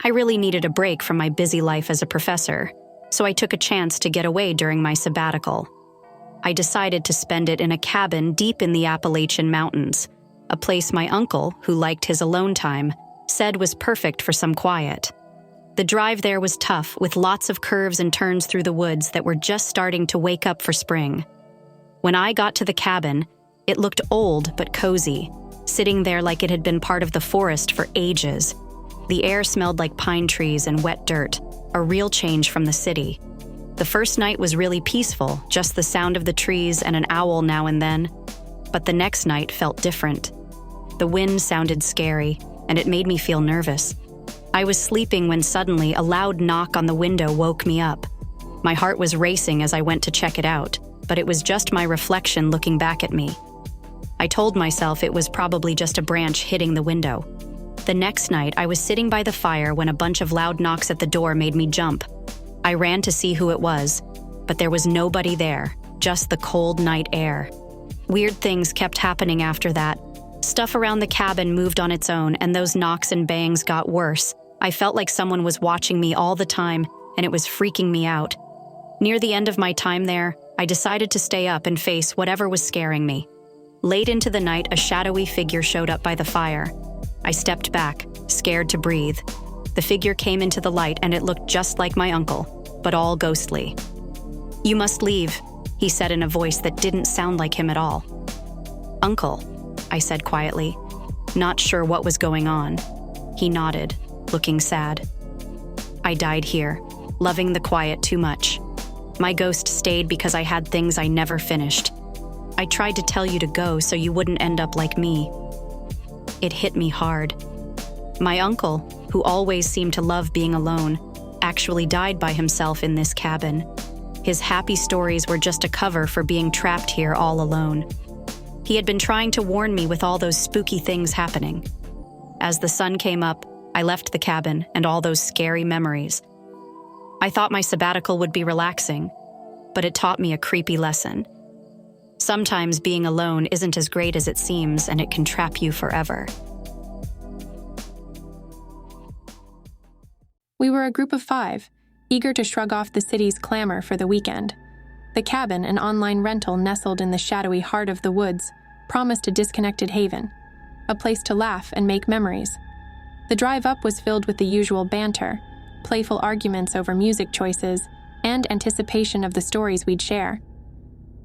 I really needed a break from my busy life as a professor, so I took a chance to get away during my sabbatical. I decided to spend it in a cabin deep in the Appalachian Mountains, a place my uncle, who liked his alone time, said was perfect for some quiet. The drive there was tough, with lots of curves and turns through the woods that were just starting to wake up for spring. When I got to the cabin, it looked old but cozy, sitting there like it had been part of the forest for ages. The air smelled like pine trees and wet dirt, a real change from the city. The first night was really peaceful, just the sound of the trees and an owl now and then. But the next night felt different. The wind sounded scary, and it made me feel nervous. I was sleeping when suddenly a loud knock on the window woke me up. My heart was racing as I went to check it out, but it was just my reflection looking back at me. I told myself it was probably just a branch hitting the window. The next night, I was sitting by the fire when a bunch of loud knocks at the door made me jump. I ran to see who it was, but there was nobody there, just the cold night air. Weird things kept happening after that. Stuff around the cabin moved on its own, and those knocks and bangs got worse. I felt like someone was watching me all the time, and it was freaking me out. Near the end of my time there, I decided to stay up and face whatever was scaring me. Late into the night, a shadowy figure showed up by the fire. I stepped back, scared to breathe. The figure came into the light, and it looked just like my uncle, but all ghostly. "You must leave," he said in a voice that didn't sound like him at all. "Uncle," I said quietly, not sure what was going on. He nodded, looking sad. "I died here, loving the quiet too much. My ghost stayed because I had things I never finished. I tried to tell you to go so you wouldn't end up like me." It hit me hard. My uncle, who always seemed to love being alone, actually died by himself in this cabin. His happy stories were just a cover for being trapped here all alone. He had been trying to warn me with all those spooky things happening. As the sun came up, I left the cabin and all those scary memories. I thought my sabbatical would be relaxing, but it taught me a creepy lesson. Sometimes being alone isn't as great as it seems, and it can trap you forever. We were a group of 5, eager to shrug off the city's clamor for the weekend. The cabin, an online rental nestled in the shadowy heart of the woods, promised a disconnected haven, a place to laugh and make memories. The drive up was filled with the usual banter, playful arguments over music choices, and anticipation of the stories we'd share.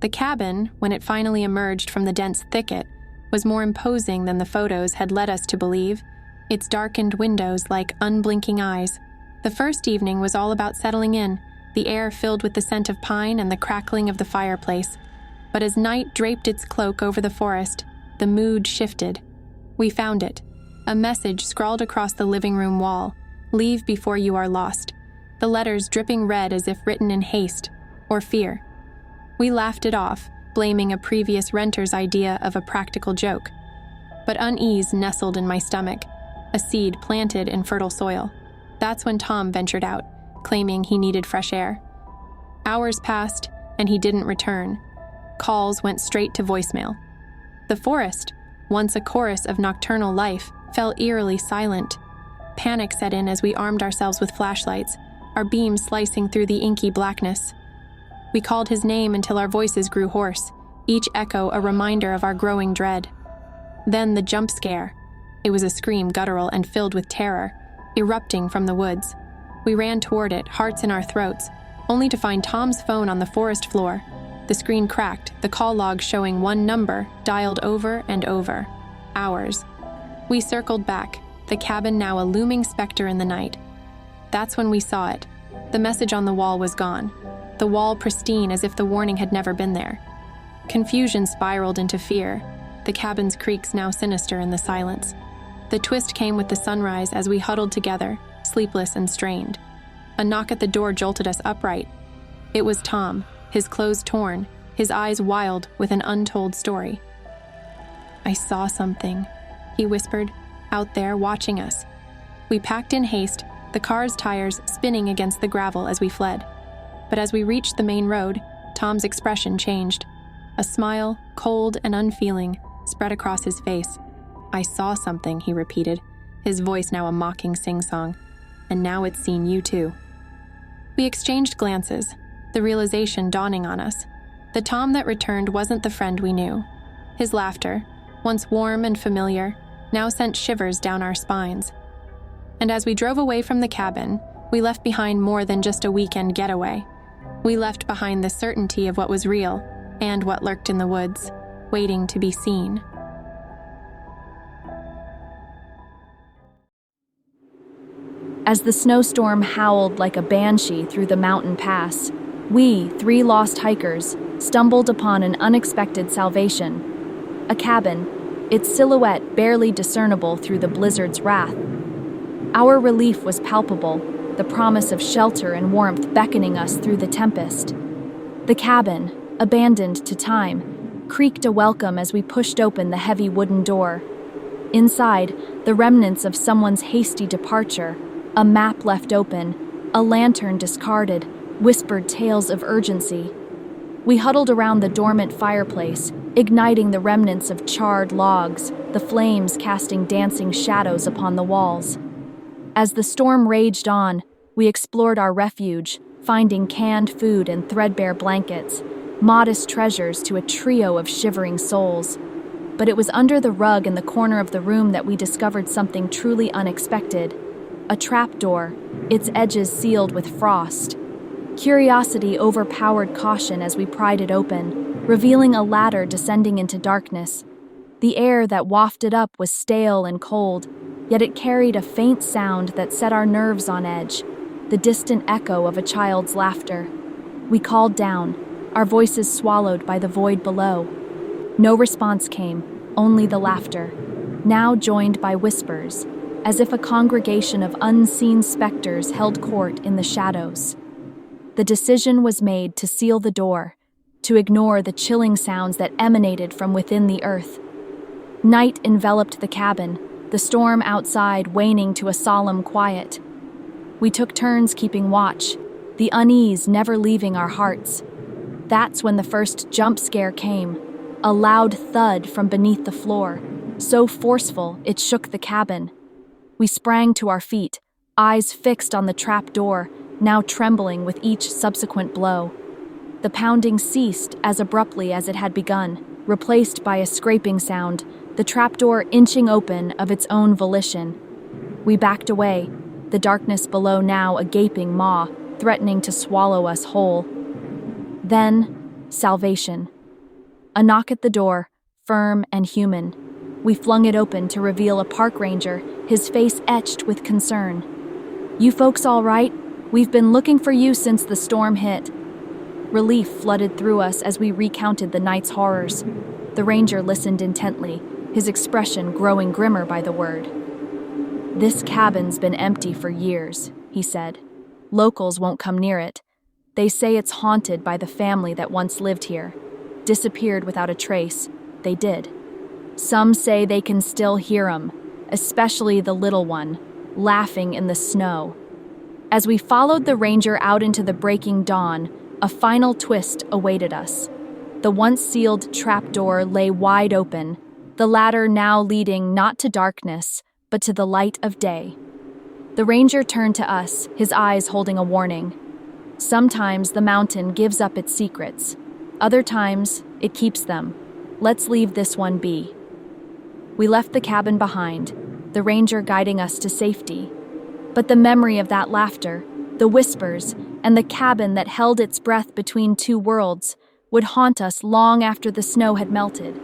The cabin, when it finally emerged from the dense thicket, was more imposing than the photos had led us to believe, its darkened windows like unblinking eyes. The first evening was all about settling in, the air filled with the scent of pine and the crackling of the fireplace. But as night draped its cloak over the forest, the mood shifted. We found it, a message scrawled across the living room wall, "Leave before you are lost," the letters dripping red as if written in haste or fear. We laughed it off, blaming a previous renter's idea of a practical joke. But unease nestled in my stomach, a seed planted in fertile soil. That's when Tom ventured out, claiming he needed fresh air. Hours passed, and he didn't return. Calls went straight to voicemail. The forest, once a chorus of nocturnal life, fell eerily silent. Panic set in as we armed ourselves with flashlights, our beams slicing through the inky blackness. We called his name until our voices grew hoarse, each echo a reminder of our growing dread. Then the jump scare. It was a scream guttural and filled with terror, erupting from the woods. We ran toward it, hearts in our throats, only to find Tom's phone on the forest floor. The screen cracked, the call log showing one number, dialed over and over. Ours. We circled back, the cabin now a looming specter in the night. That's when we saw it. The message on the wall was gone. The wall pristine as if the warning had never been there. Confusion spiraled into fear, the cabin's creaks now sinister in the silence. The twist came with the sunrise as we huddled together, sleepless and strained. A knock at the door jolted us upright. It was Tom, his clothes torn, his eyes wild with an untold story. "I saw something," he whispered, out there watching us. We packed in haste, the car's tires spinning against the gravel as we fled. But as we reached the main road, Tom's expression changed. A smile, cold and unfeeling, spread across his face. "I saw something," he repeated, his voice now a mocking sing-song. and now it's seen you too. We exchanged glances, the realization dawning on us. The Tom that returned wasn't the friend we knew. His laughter, once warm and familiar, now sent shivers down our spines. And as we drove away from the cabin, we left behind more than just a weekend getaway. We left behind the certainty of what was real and what lurked in the woods, waiting to be seen. As the snowstorm howled like a banshee through the mountain pass, we, 3 lost hikers, stumbled upon an unexpected salvation. A cabin, its silhouette barely discernible through the blizzard's wrath. Our relief was palpable, the promise of shelter and warmth beckoning us through the tempest. The cabin, abandoned to time, creaked a welcome as we pushed open the heavy wooden door. Inside, the remnants of someone's hasty departure, a map left open, a lantern discarded, whispered tales of urgency. We huddled around the dormant fireplace, igniting the remnants of charred logs, the flames casting dancing shadows upon the walls. As the storm raged on, we explored our refuge, finding canned food and threadbare blankets, modest treasures to a trio of shivering souls. But it was under the rug in the corner of the room that we discovered something truly unexpected. A trapdoor, its edges sealed with frost. Curiosity overpowered caution as we pried it open, revealing a ladder descending into darkness. The air that wafted up was stale and cold, yet it carried a faint sound that set our nerves on edge, the distant echo of a child's laughter. We called down, our voices swallowed by the void below. No response came, only the laughter, now joined by whispers, as if a congregation of unseen specters held court in the shadows. The decision was made to seal the door, to ignore the chilling sounds that emanated from within the earth. Night enveloped the cabin, the storm outside waning to a solemn quiet. We took turns keeping watch, the unease never leaving our hearts. That's when the first jump scare came, a loud thud from beneath the floor, so forceful it shook the cabin. We sprang to our feet, eyes fixed on the trap door, now trembling with each subsequent blow. The pounding ceased as abruptly as it had begun, replaced by a scraping sound, the trapdoor inching open of its own volition. We backed away, the darkness below now a gaping maw, threatening to swallow us whole. Then, salvation. A knock at the door, firm and human. We flung it open to reveal a park ranger, his face etched with concern. "You folks all right? We've been looking for you since the storm hit." Relief flooded through us as we recounted the night's horrors. The ranger listened intently, his expression growing grimmer by the word. "This cabin's been empty for years," he said. "Locals won't come near it. They say it's haunted by the family that once lived here. Disappeared without a trace. They did. Some say they can still hear 'em, especially the little one, laughing in the snow." As we followed the ranger out into the breaking dawn, a final twist awaited us. The once sealed trapdoor lay wide open, the ladder now leading not to darkness, but to the light of day. The ranger turned to us, his eyes holding a warning. "Sometimes the mountain gives up its secrets. Other times, it keeps them. Let's leave this one be." We left the cabin behind, the ranger guiding us to safety. But the memory of that laughter, the whispers, and the cabin that held its breath between two worlds would haunt us long after the snow had melted.